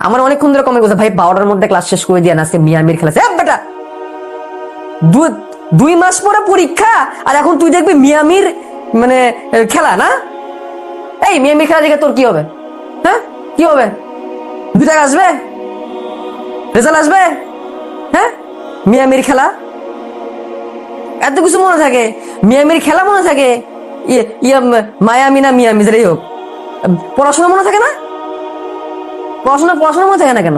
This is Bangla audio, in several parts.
আমার অনেকক্ষণ ধরে কমে গেছে ভাই 12টার মধ্যে ক্লাস শেষ করে দিয়ে আজকে মিয়ামির খেলা বেটা 2 মাস পরে পরীক্ষা আর এখন তুই দেখবি মিয়ামির মানে খেলা না। এই মিয়ামির খেলা দেখে তোর কি হবে? হ্যাঁ কি হবে? 2 টাকা আসবে, রেজাল্ট আসবে? হ্যাঁ মিয়ামির খেলা এত কিছু মনে থাকে, মিয়ামির খেলা মনে থাকে, মায়ামি না মিয়ামি যেটাই হোক, পড়াশোনা মনে থাকে না? পড়াশোনা মনে থাকে না কেন?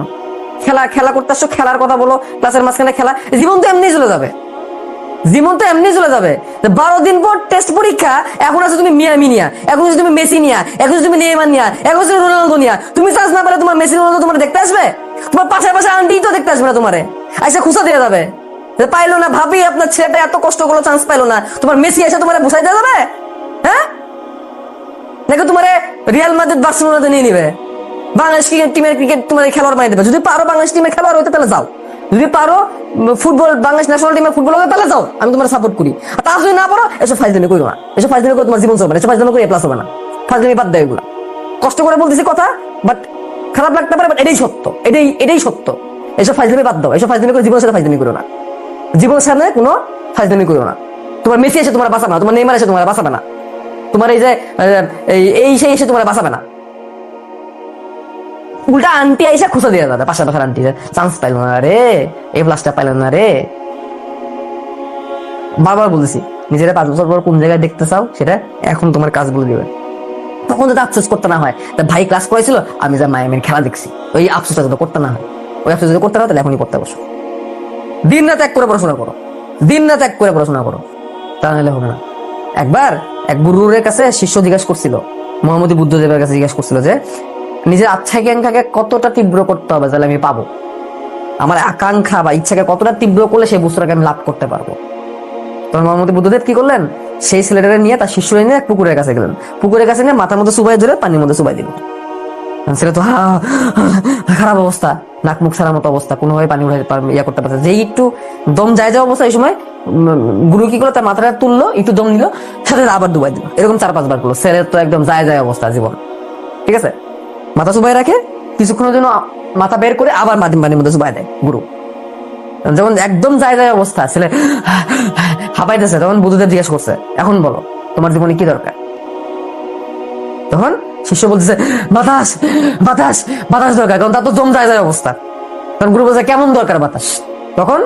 খেলা খেলা করতে আসছো, খেলার কথা বলো, ক্লাসের মাঝখানে খেলা। জীবন তো এমনি চলে যাবে, জীবন তো এমনি চলে যাবে। 12 দিন পর টেস্ট পরীক্ষা, এখন আছো তুমি মিয়ামি নিয়া, এখন তুমি মেসি নিয়া, এখন তুমি নেইমার নিয়া, এখন তুমি রোনালদো নিয়া। তুমি চান্স না পেলে তোমার মেসি রোনালদো তোমার দেখতে আসবে? তোমার পাশে পাশে আন্টি তো দেখতে আসবে না তোমারে, আইসা খুঁজা দিয়ে যাবে। পাইলো না ভাবি, আপনার ছেলেটা এত কষ্ট করলো চান্স পাইলো না, তোমার মেসি এসে তোমার বুঝাই দেওয়া যাবে? হ্যাঁ নাকি তোমার রিয়াল মাদ্রিদ বার্সেলোনাতে নিয়ে নিবে, বাংলাদেশ টিমের ক্রিকেট তোমার খেলোয়াড় বানিয়ে দেবে? যদি পারো বাংলাদেশ টিমের খেলোয়াড় হইতে তাহলে যাও, যদি পারো ফুটবল বাংলাদেশ ন্যাশনাল টিমের ফুটবল হতে তাহলে যাও, আমি তোমার সাপোর্ট করি। আর তা যদি না পারো এসব ফাইজলামি করো না, এসব ফাইজলামি করে তোমার জীবন চলবে না, এসব ফাইজলামি করে প্লাস হবে না, ফাইজলামি বাদ দেয় এগুলো। কষ্ট করে বলতেছি কথা, বাট খারাপ লাগতে পারে, বাট এটাই সত্য, এটাই সত্য। এসব ফাইজলামি বাদ দাও, এসব ফাইজলামি করে জীবনের সাথে ফাইজলামি করো না, জীবনের সামনে কোনো ফাইজলামি করো না। তোমার মেসি এসে তোমার বাঁচাবে না, তোমার নেইমার এসে তোমার বাঁচাবে না, তোমার এই যে এই সেই এসে তোমার বাঁচাবে না। উল্টা আন্টি আইসা খুঁজা দিয়ে যাবে, পাশে পাশের আন্টি চান্স পাইল না রে, এই প্লাসটা পাইল না রে। বারবার বলতেছি নিজেরা 5 বছর পর কোন জায়গায় দেখতে চাও সেটা এখন তোমার কাজ বলে দিবে, তখন যদি আফসোস করতে না হয়। তা ভাই ক্লাস করেছিল, আমি যা মায়ামির খেলা দেখছি, ওই আফসোসটা যদি করতে না হয়, ওই আফসোস যদি করতে না হয় তাহলে এখনই করতে বসো। দিন রাত এক করে পড়াশোনা করো, দিন রাত এক করে পড়াশোনা করো, তাহলে হবে না। একবার এক গুরুর কাছে শিষ্য জিজ্ঞাসা করছিল, মোহাম্মদী বুদ্ধদেবের কাছে জিজ্ঞাসা করছিল যে নিজের আকাঙ্ক্ষাকে কতটা তীব্র করতে হবে তাহলে আমি পাবো, আমার আকাঙ্ক্ষা বা ইচ্ছাকে কতটা তীব্র করলে সেই বস্তুটাকে আমি লাভ করতে পারবো। তখন মোহাম্মদী বুদ্ধদেব কি করলেন, সেই ছেলেটাকে নিয়ে তার শিষ্য নিয়ে এক পুকুরের কাছে গেলেন, পুকুরের কাছে নিয়ে মাথার মধ্যে চুবাই ধরে পানির মধ্যে চুবাই দিলেন। ছেলে তো খারাপ অবস্থা, নাক মুখ ছাড়ার মতো অবস্থা, কোনোভাবে পানি উঠে ইয়া করতে পারছে, যেই একটু দম যায় যাওয়া অবস্থা, এই সময় গুরু কি করলো, তার মাথাটা তুললো, একটু দম নিল, সাথে আবার ডুবাই দিল, এরকম 4-5 বার করলো। ছেলের তো একদম যায় অবস্থা জীবন, ঠিক আছে। মাথা চুবাই রাখে, কিছুক্ষণের জন্য মাথা বের করে আবার পানির মধ্যে চুবাই দেয় গুরু, যখন একদম যায় অবস্থা, ছেলে হাঁপাইতেছে, তখন বুদ্ধদেব জিজ্ঞেস করছে এখন বলো তোমার জীবনে কি দরকার? তখন শিষ্য বলতেছে বাতাস বাতাস বাতাস দরকার, কারণ তার তো দম যায় অবস্থা। তখন গুরু বলছে কেমন দরকার বাতাস? তখন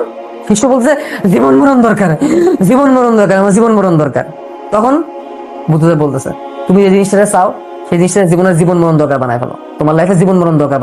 শিষ্য বলছে জীবন মরণ দরকার, জীবন মরণ দরকার, আমার জীবন মরণ দরকার। তখন বুদ্ধদেব বলতেছে তুমি যে জিনিসটা চাও সেই জিনিসটা জীবনের জীবন মরণ দরকার বানায় ফেলো, তোমার লাইফে জীবন মরণ দরকার।